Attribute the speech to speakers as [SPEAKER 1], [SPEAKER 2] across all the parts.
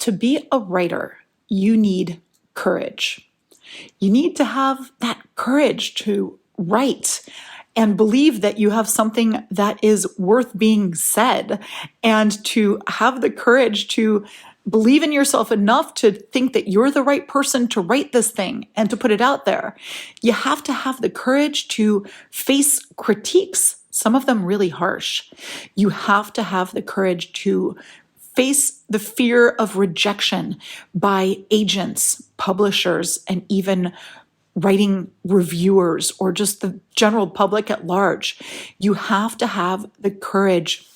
[SPEAKER 1] to be a writer, you need courage. You need to have that courage to write and believe that you have something that is worth being said, and to have the courage to believe in yourself enough to think that you're the right person to write this thing and to put it out there. You have to have the courage to face critiques, some of them really harsh. You have to have the courage to face the fear of rejection by agents, publishers, and even writing reviewers or just the general public at large. You have to have the courage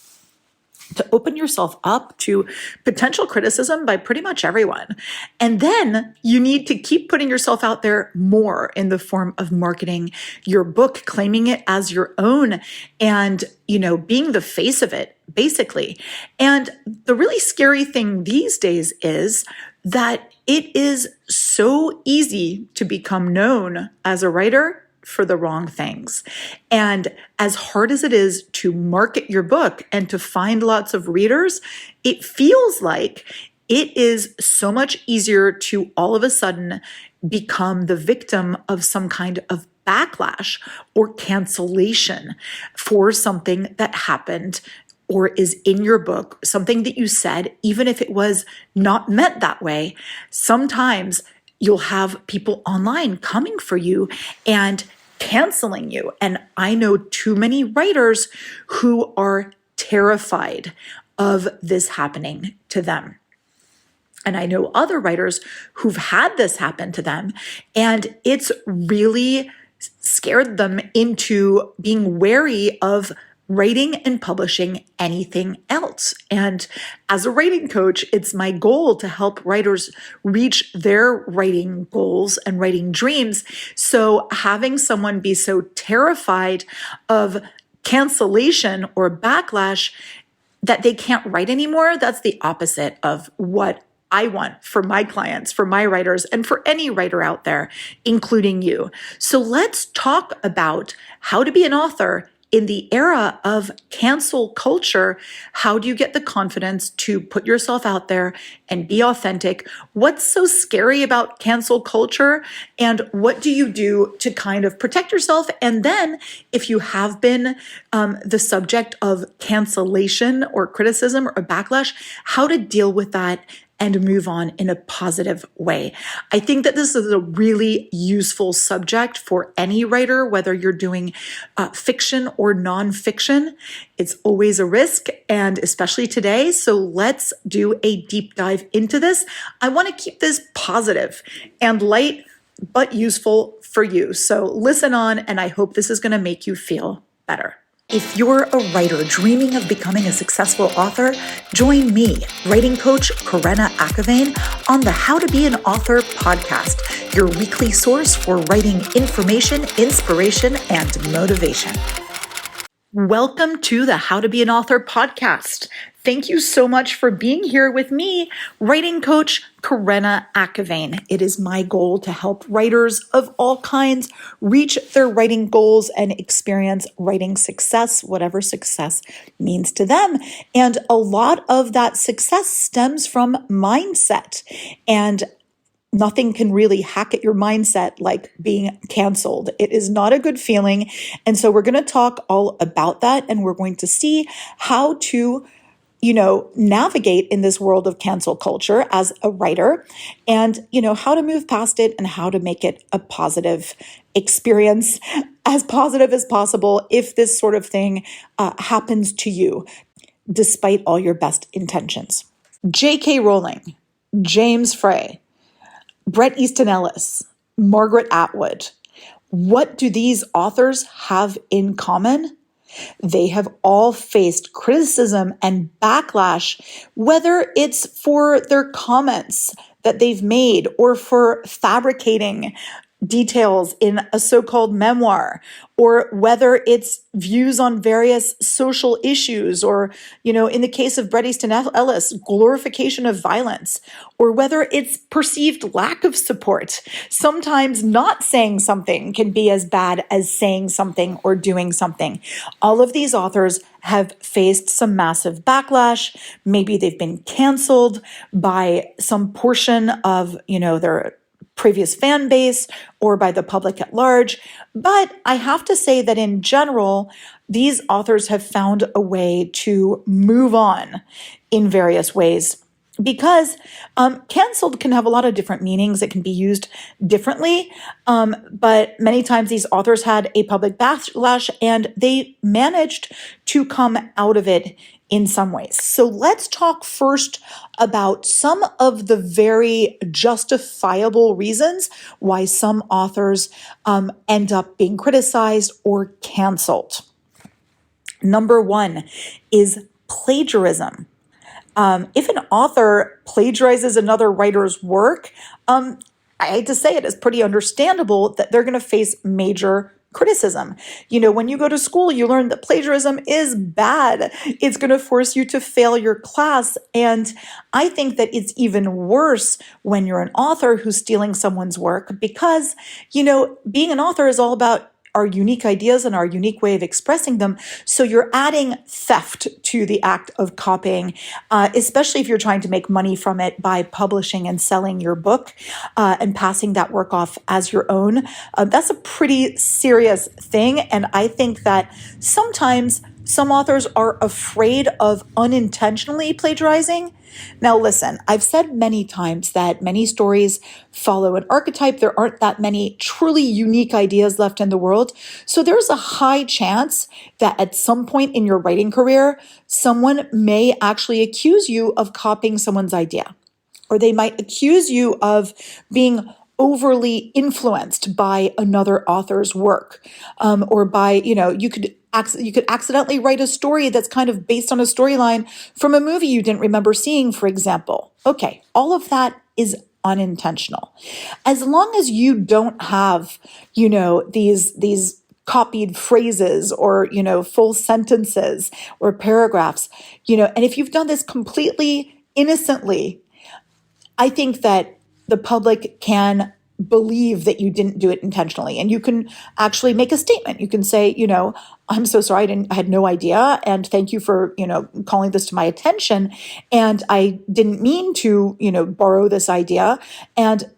[SPEAKER 1] to open yourself up to potential criticism by pretty much everyone. And then you need to keep putting yourself out there more in the form of marketing your book, claiming it as your own, and, being the face of it, basically. And the really scary thing these days is that it is so easy to become known as a writer for the wrong things. And as hard as it is to market your book and to find lots of readers, it feels like it is so much easier to all of a sudden become the victim of some kind of backlash or cancellation for something that happened or is in your book, something that you said, even if it was not meant that way. Sometimes you'll have people online coming for you and canceling you. And I know too many writers who are terrified of this happening to them. And I know other writers who've had this happen to them, and it's really scared them into being wary of writing and publishing anything else. And as a writing coach, it's my goal to help writers reach their writing goals and writing dreams. So having someone be so terrified of cancellation or backlash that they can't write anymore, that's the opposite of what I want for my clients, for my writers, and for any writer out there, including you. So let's talk about how to be an author in the era of cancel culture. How do you get the confidence to put yourself out there and be authentic? What's so scary about cancel culture? And what do you do to kind of protect yourself? And then if you have been the subject of cancellation or criticism or backlash, how to deal with that and move on in a positive way. I think that this is a really useful subject for any writer, whether you're doing fiction or nonfiction. It's always a risk, and especially today. So let's do a deep dive into this. I want to keep this positive and light, but useful for you. So listen on, and I hope this is going to make you feel better. If you're a writer dreaming of becoming a successful author, join me, writing coach Karena Akhavein, on the How to Be an Author podcast, your weekly source for writing information, inspiration, and motivation. Welcome to the How to Be an Author podcast. Thank you so much for being here with me, writing coach Karena Akhavein. It is my goal to help writers of all kinds reach their writing goals and experience writing success, whatever success means to them. And a lot of that success stems from mindset. And nothing can really hack at your mindset like being canceled. It is not a good feeling. And so we're going to talk all about that, and we're going to see how to navigate in this world of cancel culture as a writer, and, how to move past it and how to make it a positive experience, as positive as possible if this sort of thing happens to you, despite all your best intentions. J.K. Rowling, James Frey, Bret Easton Ellis, Margaret Atwood. What do these authors have in common? They have all faced criticism and backlash, whether it's for their comments that they've made or for fabricating details in a so-called memoir, or whether it's views on various social issues, or, in the case of Bret Easton Ellis, glorification of violence, or whether it's perceived lack of support. Sometimes not saying something can be as bad as saying something or doing something. All of these authors have faced some massive backlash. Maybe they've been canceled by some portion of, their previous fan base or by the public at large. But I have to say that in general, these authors have found a way to move on in various ways, because canceled can have a lot of different meanings. It can be used differently. But many times these authors had a public backlash and they managed to come out of it in some ways. So let's talk first about some of the very justifiable reasons why some authors end up being criticized or canceled. Number one is plagiarism. If an author plagiarizes another writer's work, I hate to say it, it's pretty understandable that they're going to face major criticism. When you go to school, you learn that plagiarism is bad. It's going to force you to fail your class. And I think that it's even worse when you're an author who's stealing someone's work, because, being an author is all about our unique ideas and our unique way of expressing them. So you're adding theft to the act of copying, especially if you're trying to make money from it by publishing and selling your book and passing that work off as your own. That's a pretty serious thing. And I think that sometimes some authors are afraid of unintentionally plagiarizing. Now, listen, I've said many times that many stories follow an archetype. There aren't that many truly unique ideas left in the world. So there's a high chance that at some point in your writing career, someone may actually accuse you of copying someone's idea, or they might accuse you of being overly influenced by another author's work, or by, you could accidentally write a story that's kind of based on a storyline from a movie you didn't remember seeing, for example. Okay, all of that is unintentional. As long as you don't have, these copied phrases or, full sentences or paragraphs, and if you've done this completely innocently, I think that the public can believe that you didn't do it intentionally. And you can actually make a statement. You can say, I'm so sorry, I had no idea. And thank you for, calling this to my attention. And I didn't mean to, borrow this idea. And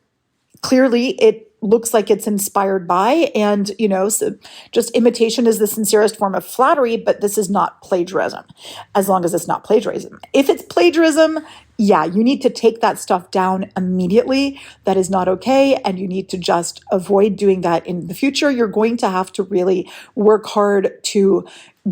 [SPEAKER 1] clearly it looks like it's inspired by, and, so just imitation is the sincerest form of flattery, but this is not plagiarism, as long as it's not plagiarism. If it's plagiarism, yeah, you need to take that stuff down immediately. That is not okay. And you need to just avoid doing that in the future. You're going to have to really work hard to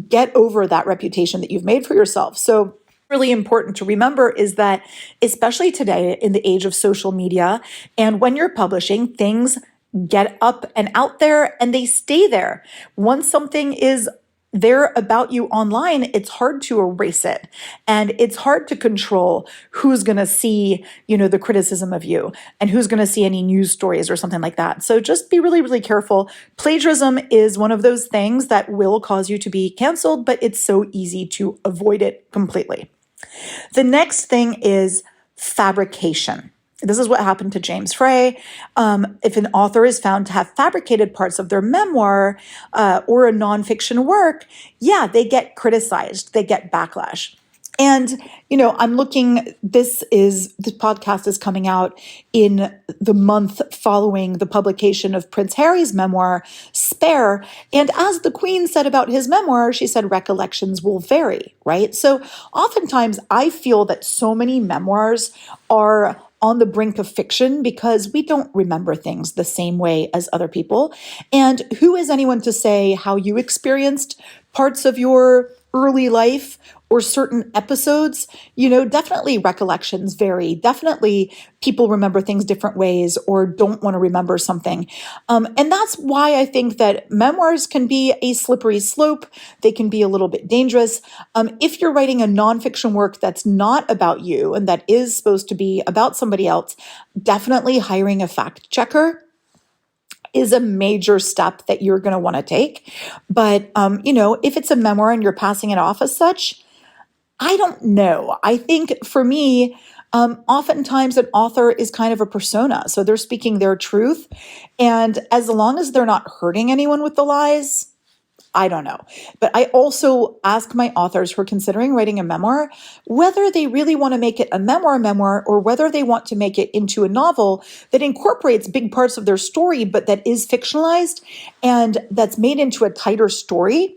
[SPEAKER 1] get over that reputation that you've made for yourself. So really important to remember is that, especially today in the age of social media, and when you're publishing, things get up and out there and they stay there. Once something is there about you online, it's hard to erase it. And it's hard to control who's going to see, the criticism of you and who's going to see any news stories or something like that. So just be really, really careful. Plagiarism is one of those things that will cause you to be canceled, but it's so easy to avoid it completely. The next thing is fabrication. This is what happened to James Frey. If an author is found to have fabricated parts of their memoir or a nonfiction work, yeah, they get criticized, they get backlash. And, I'm looking, this podcast is coming out in the month following the publication of Prince Harry's memoir, Spare. And as the Queen said about his memoir, she said recollections will vary, right? So oftentimes I feel that so many memoirs are on the brink of fiction because we don't remember things the same way as other people. And who is anyone to say how you experienced parts of your early life or certain episodes? Definitely recollections vary. Definitely people remember things different ways or don't want to remember something. And that's why I think that memoirs can be a slippery slope. They can be a little bit dangerous. If you're writing a nonfiction work that's not about you and that is supposed to be about somebody else, definitely hiring a fact checker is a major step that you're going to want to take. But, if it's a memoir and you're passing it off as such, I don't know. I think for me, oftentimes an author is kind of a persona. So they're speaking their truth. And as long as they're not hurting anyone with the lies, I don't know. But I also ask my authors who are considering writing a memoir whether they really want to make it a memoir, or whether they want to make it into a novel that incorporates big parts of their story, but that is fictionalized and that's made into a tighter story.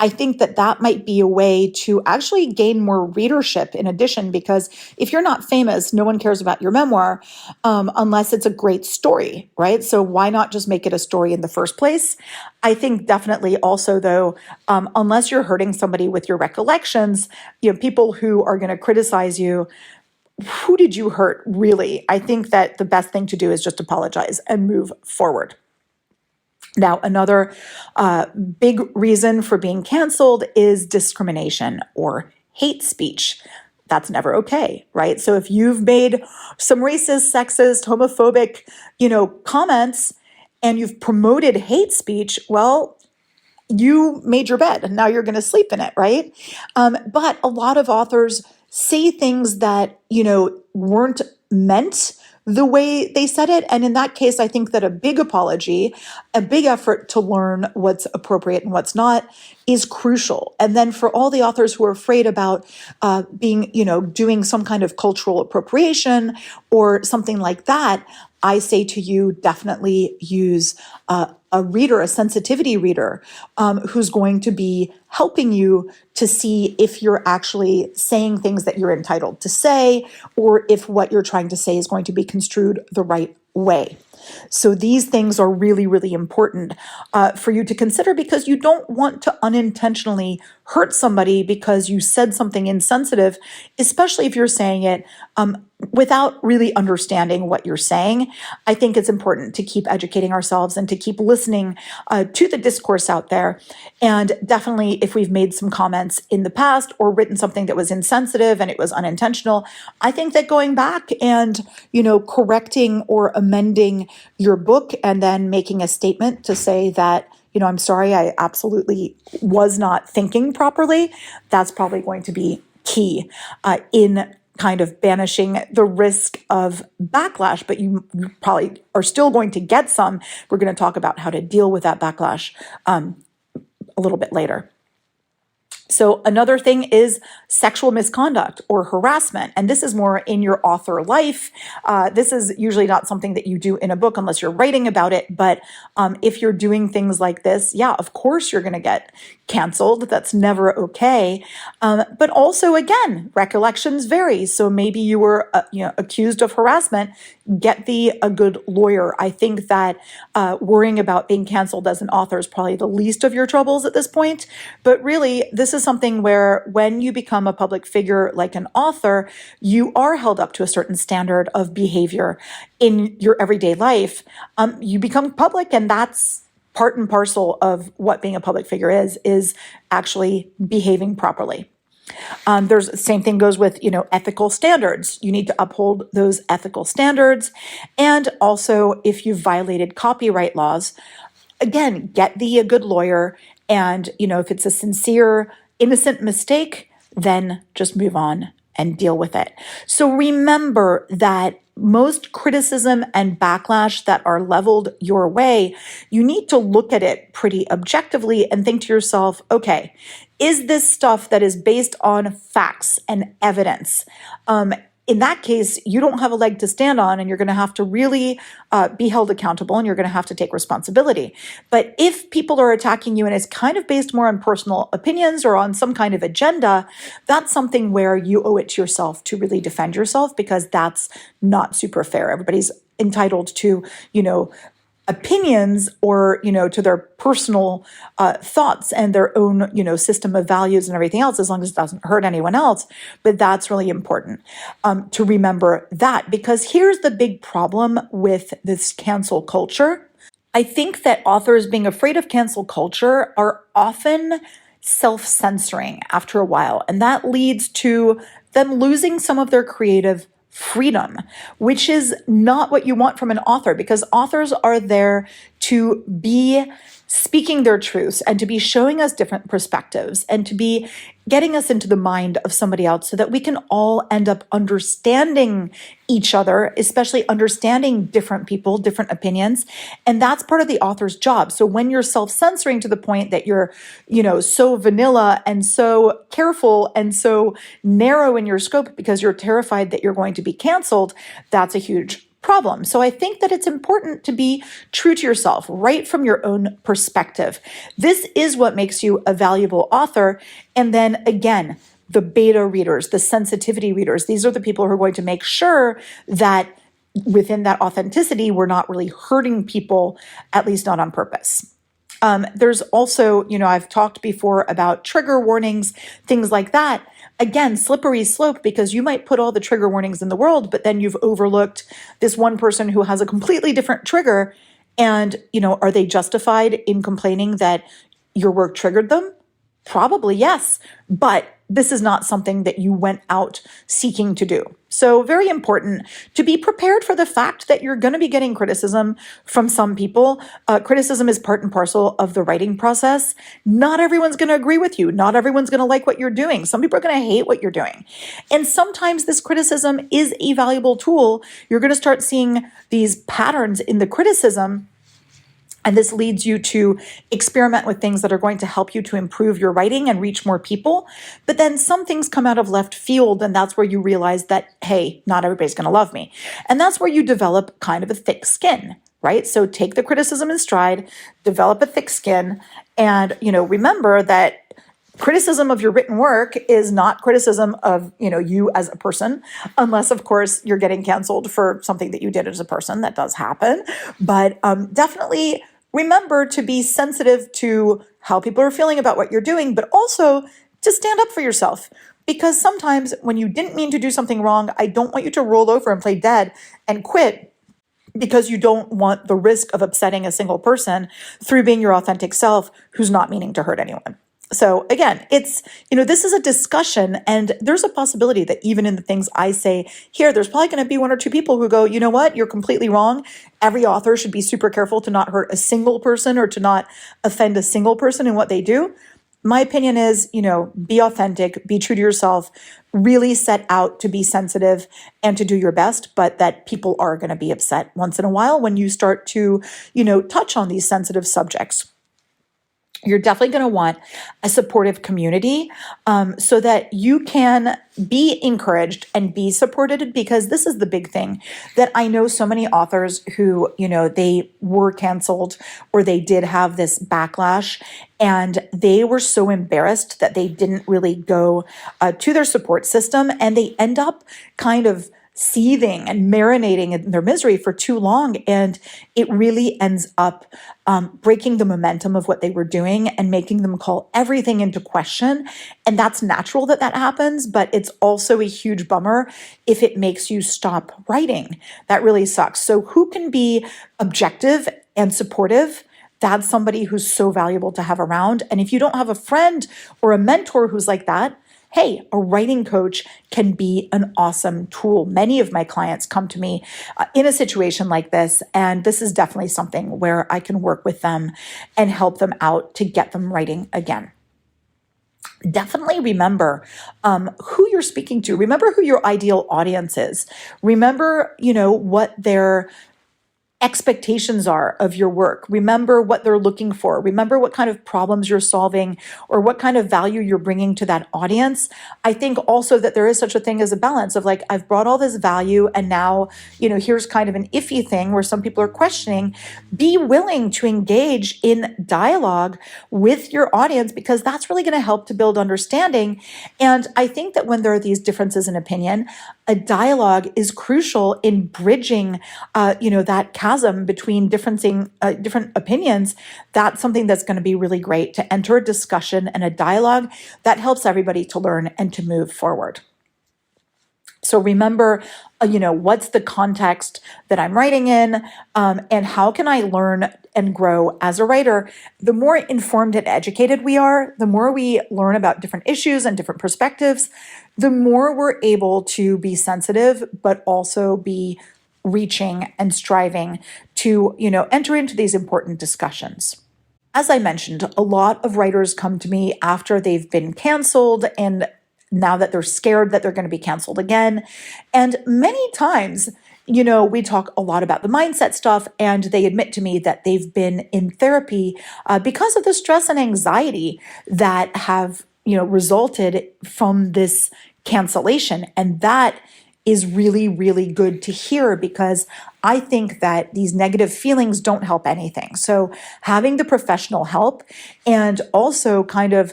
[SPEAKER 1] I think that that might be a way to actually gain more readership in addition, because if you're not famous, no one cares about your memoir unless it's a great story, right? So why not just make it a story in the first place? I think definitely also, though, unless you're hurting somebody with your recollections, people who are going to criticize you, who did you hurt, really? I think that the best thing to do is just apologize and move forward. Now, another big reason for being canceled is discrimination or hate speech. That's never okay, right? So if you've made some racist, sexist, homophobic, comments and you've promoted hate speech, well, you made your bed and now you're going to sleep in it, right? But a lot of authors say things that, weren't meant the way they said it. And in that case, I think that a big apology, a big effort to learn what's appropriate and what's not is crucial. And then for all the authors who are afraid about doing some kind of cultural appropriation or something like that, I say to you, definitely use a reader, a sensitivity reader, who's going to be helping you to see if you're actually saying things that you're entitled to say, or if what you're trying to say is going to be construed the right way. So these things are really, really important for you to consider, because you don't want to unintentionally hurt somebody because you said something insensitive, especially if you're saying it without really understanding what you're saying. I think it's important to keep educating ourselves and to keep listening to the discourse out there. And definitely, if we've made some comments in the past or written something that was insensitive and it was unintentional, I think that going back and, correcting or amending your book and then making a statement to say that, I'm sorry, I absolutely was not thinking properly, that's probably going to be key in kind of banishing the risk of backlash, but you probably are still going to get some. We're going to talk about how to deal with that backlash a little bit later. So another thing is sexual misconduct or harassment. And this is more in your author life. This is usually not something that you do in a book unless you're writing about it. But if you're doing things like this, yeah, of course you're going to get canceled. That's never okay. But also, again, recollections vary. So maybe you were accused of harassment. Get a good lawyer. I think that worrying about being canceled as an author is probably the least of your troubles at this point. But really, this is something where when you become a public figure like an author, you are held up to a certain standard of behavior in your everyday life. You become public, and that's part and parcel of what being a public figure is actually behaving properly. There's the same thing goes with, ethical standards. You need to uphold those ethical standards. And also, if you've violated copyright laws, again, get a good lawyer. And, if it's a sincere, innocent mistake, then just move on and deal with it. So remember that most criticism and backlash that are leveled your way, you need to look at it pretty objectively and think to yourself, okay, is this stuff that is based on facts and evidence? In that case, you don't have a leg to stand on, and you're going to have to really be held accountable, and you're going to have to take responsibility. But if people are attacking you and it's kind of based more on personal opinions or on some kind of agenda, that's something where you owe it to yourself to really defend yourself, because that's not super fair. Everybody's entitled to, opinions or, to their personal thoughts and their own, system of values and everything else, as long as it doesn't hurt anyone else. But that's really important to remember that, because here's the big problem with this cancel culture. I think that authors being afraid of cancel culture are often self-censoring after a while, and that leads to them losing some of their creative freedom, which is not what you want from an author, because authors are there to be speaking their truths and to be showing us different perspectives and to be getting us into the mind of somebody else so that we can all end up understanding each other, especially understanding different people, different opinions. And that's part of the author's job. So when you're self-censoring to the point that you're, so vanilla and so careful and so narrow in your scope because you're terrified that you're going to be canceled, that's a huge problem. So I think that it's important to be true to yourself, right from your own perspective. This is what makes you a valuable author. And then again, the beta readers, the sensitivity readers, these are the people who are going to make sure that within that authenticity, we're not really hurting people, at least not on purpose. There's also, I've talked before about trigger warnings, things like that. Again, slippery slope, because you might put all the trigger warnings in the world, but then you've overlooked this one person who has a completely different trigger. And, are they justified in complaining that your work triggered them? Probably yes, but this is not something that you went out seeking to do. So very important to be prepared for the fact that you're going to be getting criticism from some people. Criticism is part and parcel of the writing process. Not everyone's going to agree with you. Not everyone's going to like what you're doing. Some people are going to hate what you're doing. And sometimes this criticism is a valuable tool. You're going to start seeing these patterns in the criticism. And this leads you to experiment with things that are going to help you to improve your writing and reach more people. But then some things come out of left field, and that's where you realize that, hey, not everybody's going to love me. And that's where you develop kind of a thick skin, right? So take the criticism in stride, develop a thick skin, and, remember that criticism of your written work is not criticism of, you as a person, unless, of course, you're getting canceled for something that you did as a person. That does happen. But definitely remember to be sensitive to how people are feeling about what you're doing, but also to stand up for yourself. Because sometimes when you didn't mean to do something wrong, I don't want you to roll over and play dead and quit because you don't want the risk of upsetting a single person through being your authentic self who's not meaning to hurt anyone. So again, it's, this is a discussion, and there's a possibility that even in the things I say here, there's probably going to be one or two people who go, you know what, you're completely wrong. Every author should be super careful to not hurt a single person or to not offend a single person in what they do. My opinion is, be authentic, be true to yourself, really set out to be sensitive and to do your best, but that people are going to be upset once in a while when you start to, touch on these sensitive subjects. You're definitely going to want a supportive community so that you can be encouraged and be supported, because this is the big thing that I know so many authors who, they were canceled or they did have this backlash, and they were so embarrassed that they didn't really go to their support system, and they end up kind of seething and marinating in their misery for too long. And it really ends up breaking the momentum of what they were doing and making them call everything into question. And that's natural that happens, but it's also a huge bummer if it makes you stop writing. That really sucks. So who can be objective and supportive? That's somebody who's so valuable to have around. And if you don't have a friend or a mentor who's like that, hey, a writing coach can be an awesome tool. Many of my clients come to me in a situation like this, and this is definitely something where I can work with them and help them out to get them writing again. Definitely remember who you're speaking to. Remember who your ideal audience is. Remember, what their expectations are of your work. Remember what they're looking for. Remember what kind of problems you're solving or what kind of value you're bringing to that audience. I think also that there is such a thing as a balance of like, I've brought all this value and now, here's kind of an iffy thing where some people are questioning. Be willing to engage in dialogue with your audience, because that's really going to help to build understanding. And I think that when there are these differences in opinion, a dialogue is crucial in bridging, that chasm between different opinions. That's something that's going to be really great, to enter a discussion and a dialogue that helps everybody to learn and to move forward. So remember, what's the context that I'm writing in, and how can I learn and grow as a writer? The more informed and educated we are, the more we learn about different issues and different perspectives, the more we're able to be sensitive, but also be reaching and striving to, enter into these important discussions. As I mentioned, a lot of writers come to me after they've been canceled and now that they're scared that they're going to be canceled again. And many times, we talk a lot about the mindset stuff, and they admit to me that they've been in therapy because of the stress and anxiety that have, resulted from this cancellation. And that is really, really good to hear, because I think that these negative feelings don't help anything. So having the professional help and also kind of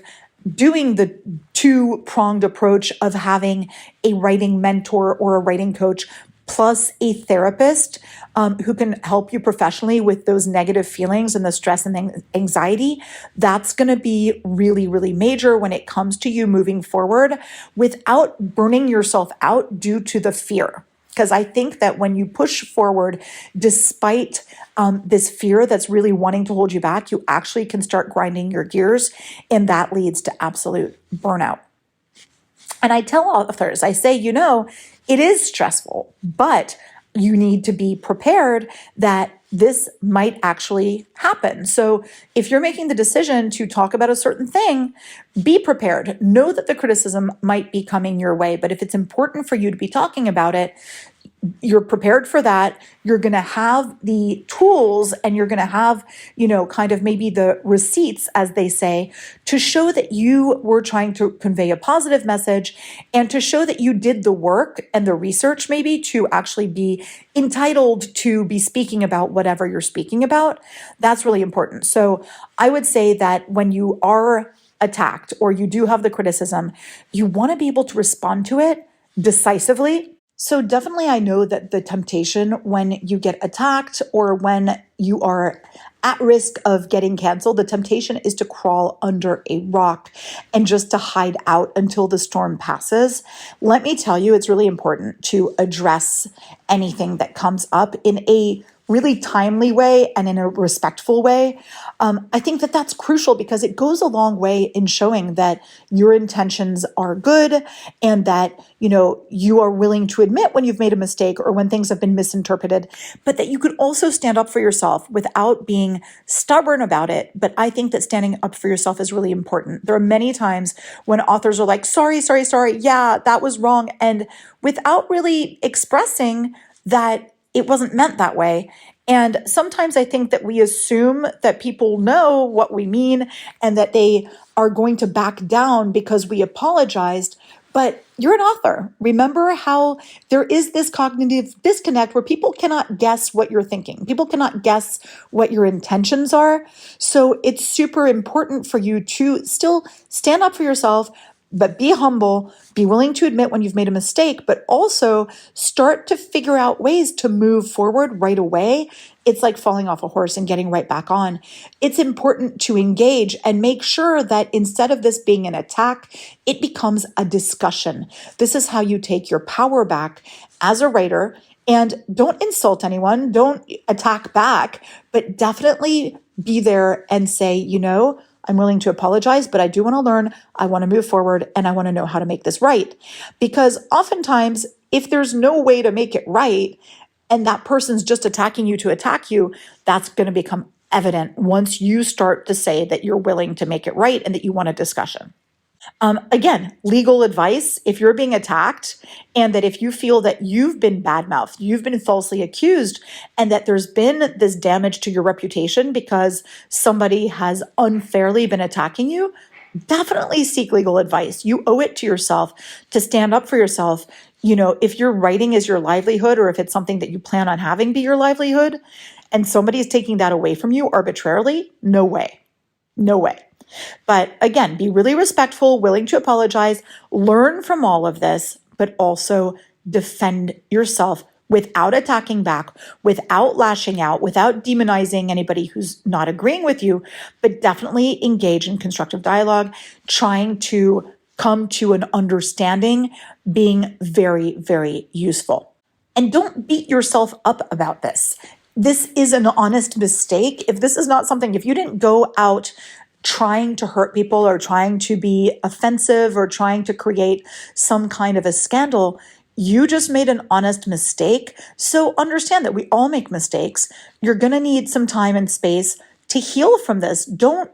[SPEAKER 1] doing the two-pronged approach of having a writing mentor or a writing coach plus a therapist who can help you professionally with those negative feelings and the stress and anxiety, that's going to be really, really major when it comes to you moving forward without burning yourself out due to the fear. Because I think that when you push forward, despite this fear that's really wanting to hold you back, you actually can start grinding your gears, and that leads to absolute burnout. And I tell authors, I say, it is stressful, but you need to be prepared that this might actually happen. So if you're making the decision to talk about a certain thing, be prepared. Know that the criticism might be coming your way, but if it's important for you to be talking about it, you're prepared for that. You're going to have the tools, and you're going to have, kind of maybe the receipts, as they say, to show that you were trying to convey a positive message, and to show that you did the work and the research maybe to actually be entitled to be speaking about whatever you're speaking about. That's really important. So I would say that when you are attacked or you do have the criticism, you want to be able to respond to it decisively. So definitely, I know that the temptation when you get attacked or when you are at risk of getting canceled, the temptation is to crawl under a rock and just to hide out until the storm passes. Let me tell you, it's really important to address anything that comes up in a really timely way and in a respectful way. I think that that's crucial because it goes a long way in showing that your intentions are good and that, you are willing to admit when you've made a mistake or when things have been misinterpreted, but that you could also stand up for yourself without being stubborn about it. But I think that standing up for yourself is really important. There are many times when authors are like, sorry, yeah, that was wrong. And without really expressing that it wasn't meant that way. And sometimes I think that we assume that people know what we mean and that they are going to back down because we apologized. But you're an author. Remember how there is this cognitive disconnect where people cannot guess what you're thinking. People cannot guess what your intentions are. So it's super important for you to still stand up for yourself, but be humble, be willing to admit when you've made a mistake, but also start to figure out ways to move forward right away. It's like falling off a horse and getting right back on. It's important to engage and make sure that instead of this being an attack, it becomes a discussion. This is how you take your power back as a writer. And don't insult anyone, don't attack back, but definitely be there and say, I'm willing to apologize, but I do want to learn, I want to move forward, and I want to know how to make this right. Because oftentimes, if there's no way to make it right, and that person's just attacking you to attack you, that's going to become evident once you start to say that you're willing to make it right and that you want a discussion. Again, legal advice, if you're being attacked and that if you feel that you've been badmouthed, you've been falsely accused, and that there's been this damage to your reputation because somebody has unfairly been attacking you, definitely seek legal advice. You owe it to yourself to stand up for yourself. If your writing is your livelihood or if it's something that you plan on having be your livelihood and somebody's taking that away from you arbitrarily, no way. No way. But again, be really respectful, willing to apologize, learn from all of this, but also defend yourself without attacking back, without lashing out, without demonizing anybody who's not agreeing with you, but definitely engage in constructive dialogue, trying to come to an understanding being very, very useful. And don't beat yourself up about this. This is an honest mistake. If this is not something, if you didn't go out trying to hurt people or trying to be offensive or trying to create some kind of a scandal, you just made an honest mistake. So understand that we all make mistakes. You're going to need some time and space to heal from this. Don't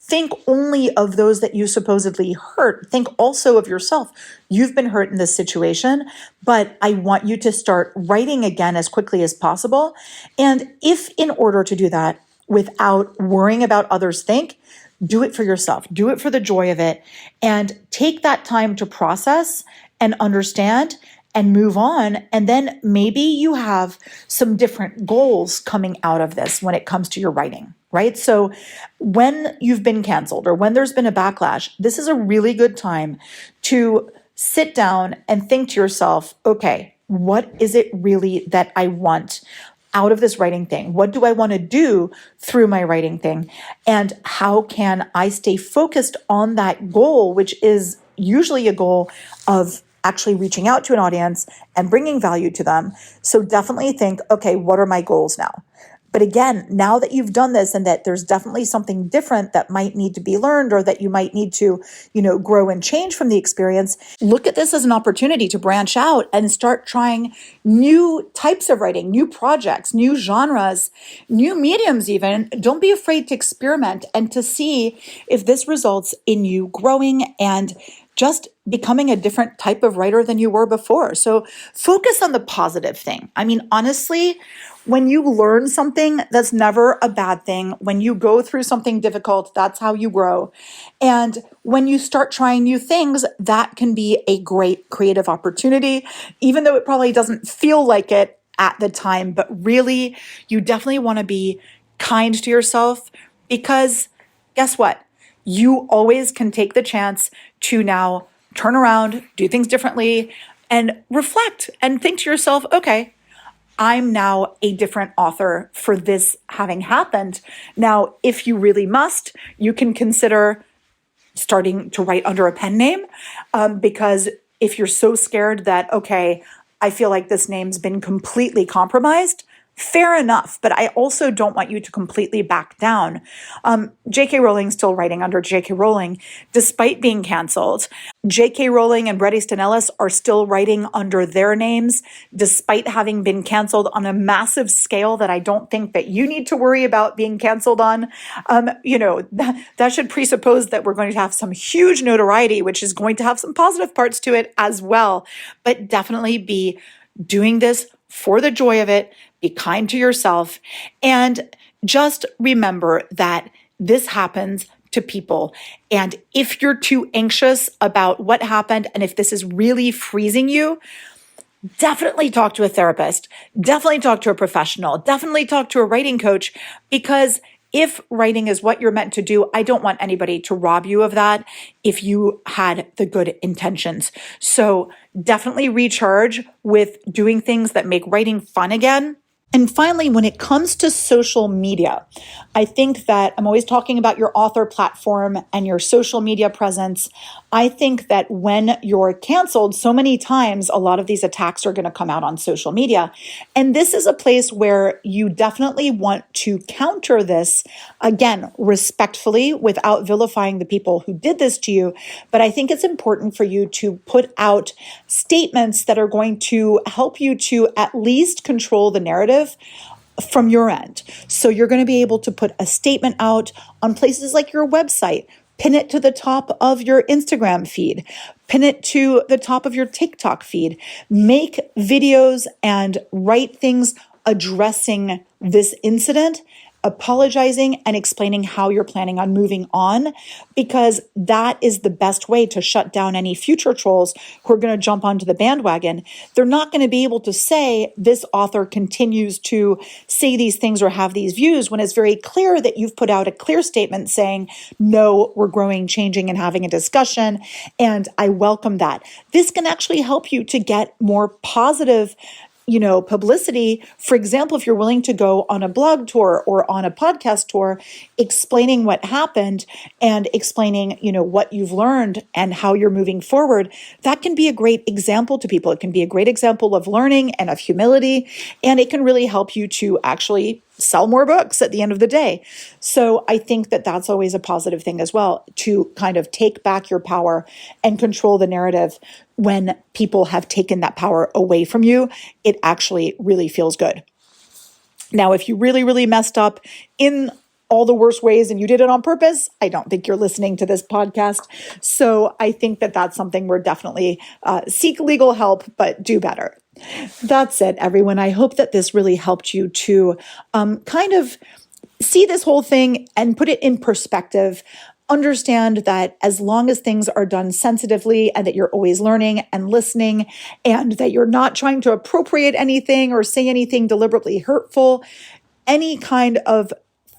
[SPEAKER 1] think only of those that you supposedly hurt. Think also of yourself. You've been hurt in this situation, but I want you to start writing again as quickly as possible. And if in order to do that without worrying about others think, do it for yourself. Do it for the joy of it, and take that time to process and understand and move on. And then maybe you have some different goals coming out of this when it comes to your writing, right? So when you've been canceled or when there's been a backlash, this is a really good time to sit down and think to yourself, okay, what is it really that I want out of this writing thing? What do I want to do through my writing thing? And how can I stay focused on that goal, which is usually a goal of actually reaching out to an audience and bringing value to them? So definitely think, okay, what are my goals now? But again, now that you've done this and that there's definitely something different that might need to be learned or that you might need to, grow and change from the experience, look at this as an opportunity to branch out and start trying new types of writing, new projects, new genres, new mediums even. Don't be afraid to experiment and to see if this results in you growing and just becoming a different type of writer than you were before. So focus on the positive thing. I mean, honestly, when you learn something, that's never a bad thing. When you go through something difficult, that's how you grow. And when you start trying new things, that can be a great creative opportunity, even though it probably doesn't feel like it at the time. But really, you definitely want to be kind to yourself, because guess what? You always can take the chance to now turn around, do things differently, and reflect and think to yourself, okay, I'm now a different author for this having happened. Now, if you really must, you can consider starting to write under a pen name, because if you're so scared that, okay, I feel like this name's been completely compromised, fair enough, but I also don't want you to completely back down. J.K. Rowling's still writing under J.K. Rowling, despite being canceled. J.K. Rowling and Bret Easton Ellis are still writing under their names, despite having been canceled on a massive scale that I don't think that you need to worry about being canceled on. That should presuppose that we're going to have some huge notoriety, which is going to have some positive parts to it as well. But definitely be doing this for the joy of it. Be kind to yourself, and just remember that this happens to people. And if you're too anxious about what happened, and if this is really freezing you, definitely talk to a therapist, definitely talk to a professional, definitely talk to a writing coach, because if writing is what you're meant to do, I don't want anybody to rob you of that if you had the good intentions. So definitely recharge with doing things that make writing fun again. And finally, when it comes to social media, I think that I'm always talking about your author platform and your social media presence. I think that when you're canceled so many times, a lot of these attacks are going to come out on social media. And this is a place where you definitely want to counter this, again, respectfully, without vilifying the people who did this to you. But I think it's important for you to put out statements that are going to help you to at least control the narrative from your end. So you're going to be able to put a statement out on places like your website, pin it to the top of your Instagram feed, pin it to the top of your TikTok feed, make videos and write things addressing this incident, apologizing and explaining how you're planning on moving on, because that is the best way to shut down any future trolls who are going to jump onto the bandwagon. They're not going to be able to say this author continues to say these things or have these views when it's very clear that you've put out a clear statement saying, no, we're growing, changing, and having a discussion, and I welcome that. This can actually help you to get more positive publicity. For example, if you're willing to go on a blog tour or on a podcast tour, explaining what happened and explaining, what you've learned and how you're moving forward, that can be a great example to people. It can be a great example of learning and of humility, and it can really help you to actually sell more books at the end of the day. So I think that that's always a positive thing as well, to kind of take back your power and control the narrative. When people have taken that power away from you, it actually really feels good. Now, if you really, really messed up in all the worst ways and you did it on purpose, I don't think you're listening to this podcast. So I think that that's something we're definitely seek legal help, but do better. That's it, everyone. I hope that this really helped you to kind of see this whole thing and put it in perspective. Understand that as long as things are done sensitively and that you're always learning and listening and that you're not trying to appropriate anything or say anything deliberately hurtful, any kind of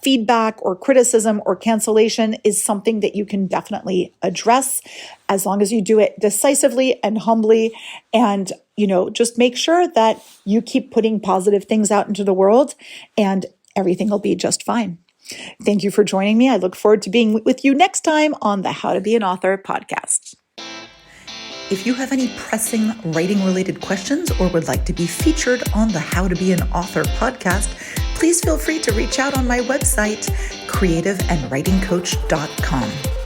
[SPEAKER 1] feedback or criticism or cancellation is something that you can definitely address, as long as you do it decisively and humbly, and just make sure that you keep putting positive things out into the world and everything will be just fine. Thank you for joining me. I look forward to being with you next time on the How to Be an Author podcast. If you have any pressing writing-related questions or would like to be featured on the How to Be an Author podcast, please feel free to reach out on my website, creativeandwritingcoach.com.